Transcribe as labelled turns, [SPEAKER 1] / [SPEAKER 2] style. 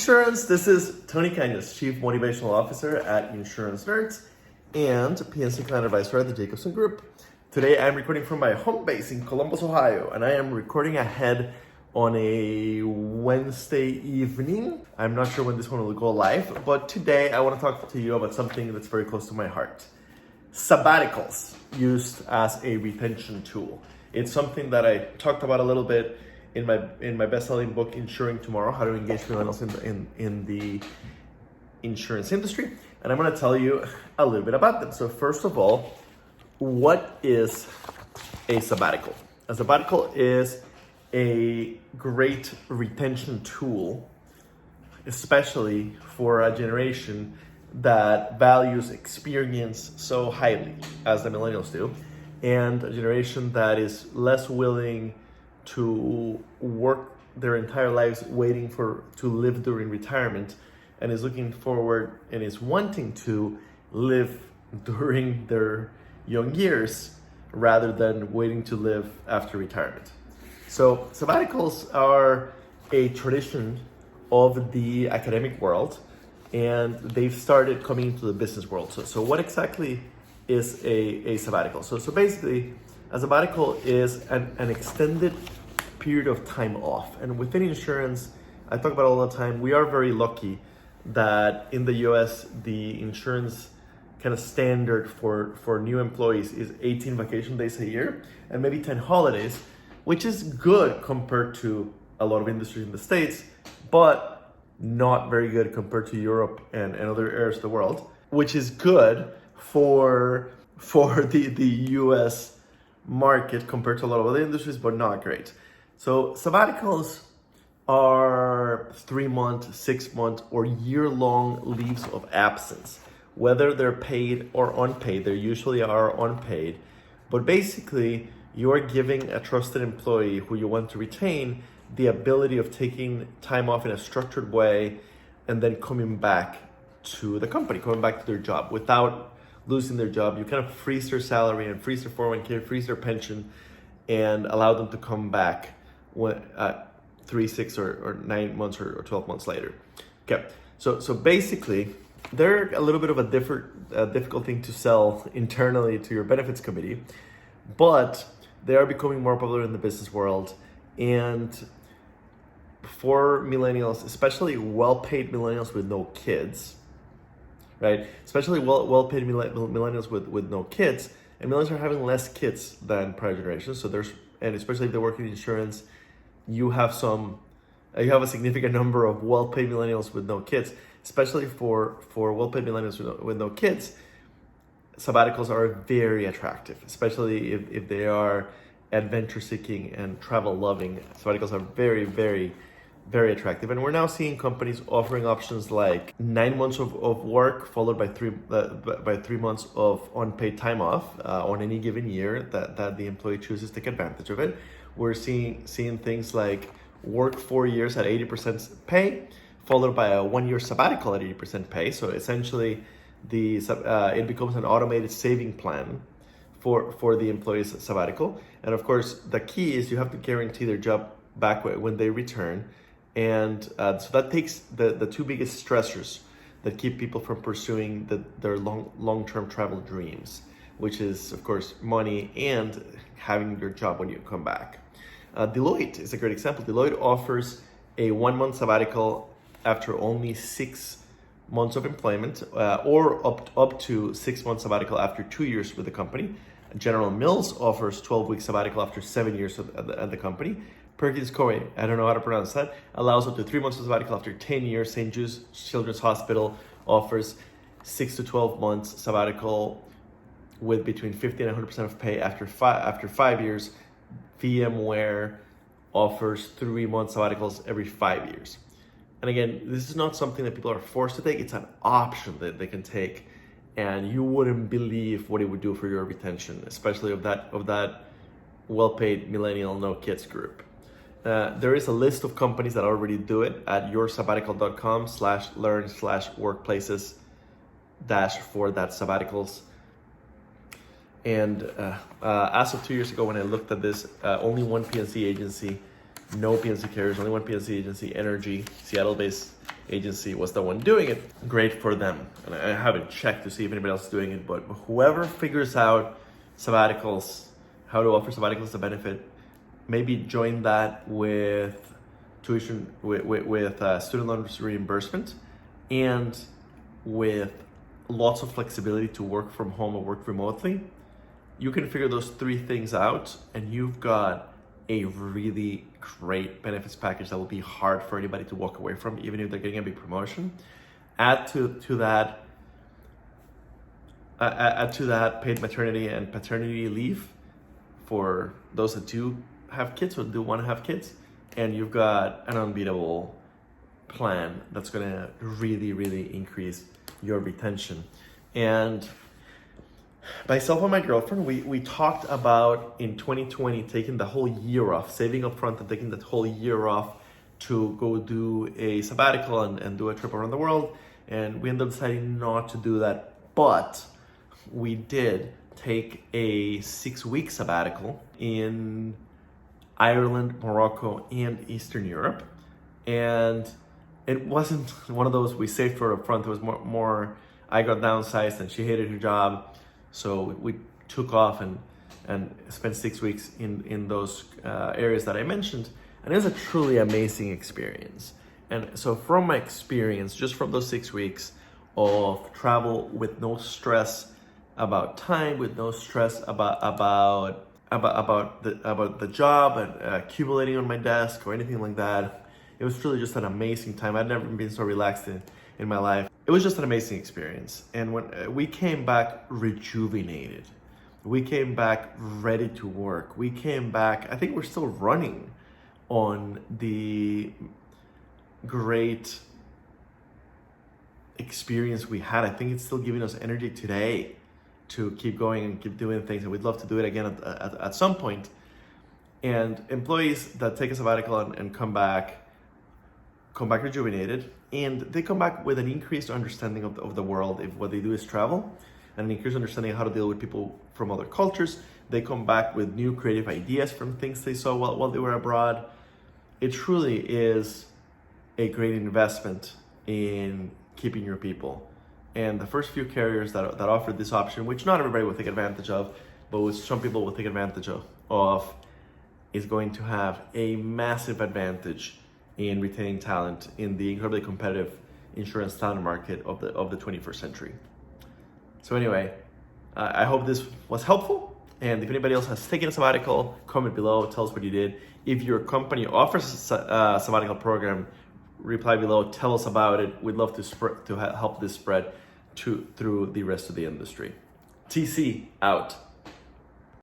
[SPEAKER 1] insurance. This is Tony Cañas, Chief Motivational Officer at Insurance Nerds and PNC Client Advisor at the Jacobson Group. Today I'm recording from my home base in Columbus, Ohio, and I am recording ahead on a Wednesday evening. I'm not sure when this one will go live, but today I want to talk to you about something that's very close to my heart. Sabbaticals used as a retention tool. It's something that I talked about a little bit in my best-selling book, Insuring Tomorrow, How to Engage Millennials in the Insurance Industry. And I'm going to tell you a little bit about them. So first of all, what is a sabbatical? A sabbatical is a great retention tool, especially for a generation that values experience so highly as the millennials do, and a generation that is less willing to work their entire lives waiting to live during retirement, and is looking forward and is wanting to live during their young years rather than waiting to live after retirement. So sabbaticals are a tradition of the academic world, and they've started coming into the business world. So what exactly is a sabbatical? So basically, a sabbatical is an extended period of time off. And within insurance, I talk about all the time, we are very lucky that in the US, the insurance kind of standard for new employees is 18 vacation days a year and maybe 10 holidays, which is good compared to a lot of industries in the States, but not very good compared to Europe and other areas of the world, which is good for the US market compared to a lot of other industries, but not great. So sabbaticals are 3-month, 6-month, or year-long leaves of absence. Whether they're paid or unpaid, they usually are unpaid. But basically, you're giving a trusted employee who you want to retain the ability of taking time off in a structured way and then coming back to the company, coming back to their job without losing their job. You kind of freeze their salary and freeze their 401k, freeze their pension, and allow them to come back when 3, 6, or 9 months or 12 months later. Okay, so basically, they're a little bit of a difficult thing to sell internally to your benefits committee, but they are becoming more popular in the business world. And for millennials, especially well-paid millennials with no kids, right? Especially well-paid millennials with no kids, and millennials are having less kids than prior generations. And especially if they work in insurance, you have a significant number of well-paid millennials with no kids. Especially for well-paid millennials with no kids, sabbaticals are very attractive, especially if they are adventure-seeking and travel-loving. Sabbaticals are very, very, very attractive. And we're now seeing companies offering options like 9 months of work followed by 3 months of unpaid time off on any given year that the employee chooses to take advantage of it. We're seeing things like work 4 years at 80% pay, followed by a 1-year sabbatical at 80% pay. So essentially, it becomes an automated saving plan for the employee's sabbatical. And of course, the key is you have to guarantee their job back when they return. And so that takes the two biggest stressors that keep people from pursuing their long-term travel dreams, which is, of course, money and having your job when you come back. Deloitte is a great example. Deloitte offers a 1-month sabbatical after only 6 months of employment, or up to 6 months sabbatical after 2 years with the company. General Mills offers 12-week sabbatical after 7 years at the company. Perkins Coie, I don't know how to pronounce that, allows up to 3 months of sabbatical after 10 years. St. Jude's Children's Hospital offers 6 to 12 months sabbatical with between 50 and 100% of pay after 5 years. VMware offers 3 month sabbaticals every 5 years. And again, this is not something that people are forced to take. It's an option that they can take. And you wouldn't believe what it would do for your retention, especially of that well-paid millennial no kids group. There is a list of companies that already do it at yoursabbatical.com/learn/workplaces for that sabbaticals. And as of 2 years ago, when I looked at this, only one PNC agency, no PNC carriers, only one PNC agency, Energy, Seattle-based agency was the one doing it. Great for them. And I haven't checked to see if anybody else is doing it, but whoever figures out sabbaticals, how to offer sabbaticals as a benefit, maybe join that with tuition, with student loans reimbursement, and with lots of flexibility to work from home or work remotely. You can figure those three things out, and you've got a really great benefits package that will be hard for anybody to walk away from, even if they're getting a big promotion. Add to that paid maternity and paternity leave for those that do have kids or do want to have kids, and you've got an unbeatable plan that's going to really increase your retention. And myself and my girlfriend, we talked about in 2020 taking the whole year off, saving up front and taking that whole year off to go do a sabbatical and do a trip around the world. And we ended up deciding not to do that, but we did take a 6-week sabbatical in Ireland, Morocco, and Eastern Europe. And it wasn't one of those we saved for up front. It was more I got downsized and she hated her job. So we took off and spent 6 weeks in those areas that I mentioned. And it was a truly amazing experience. And so from my experience, just from those 6 weeks of travel with no stress about time, with no stress about the job and accumulating on my desk or anything like that, it was truly just an amazing time. I'd never been so relaxed in my life. It was just an amazing experience. And when we came back rejuvenated, we came back ready to work. We came back, I think we're still running on the great experience we had. I think it's still giving us energy today to keep going and keep doing things. And we'd love to do it again at some point. And employees that take a sabbatical and come back rejuvenated, and they come back with an increased understanding of the world if what they do is travel, and an increased understanding of how to deal with people from other cultures. They come back with new creative ideas from things they saw while they were abroad. It truly is a great investment in keeping your people. And the first few carriers that offered this option, which not everybody will take advantage of, but which some people will take advantage of, is going to have a massive advantage in retaining talent in the incredibly competitive insurance talent market of the 21st century. So anyway, I hope this was helpful. And if anybody else has taken a sabbatical, comment below, tell us what you did. If your company offers a sabbatical program, reply below, tell us about it. We'd love to help this spread through the rest of the industry. TC out.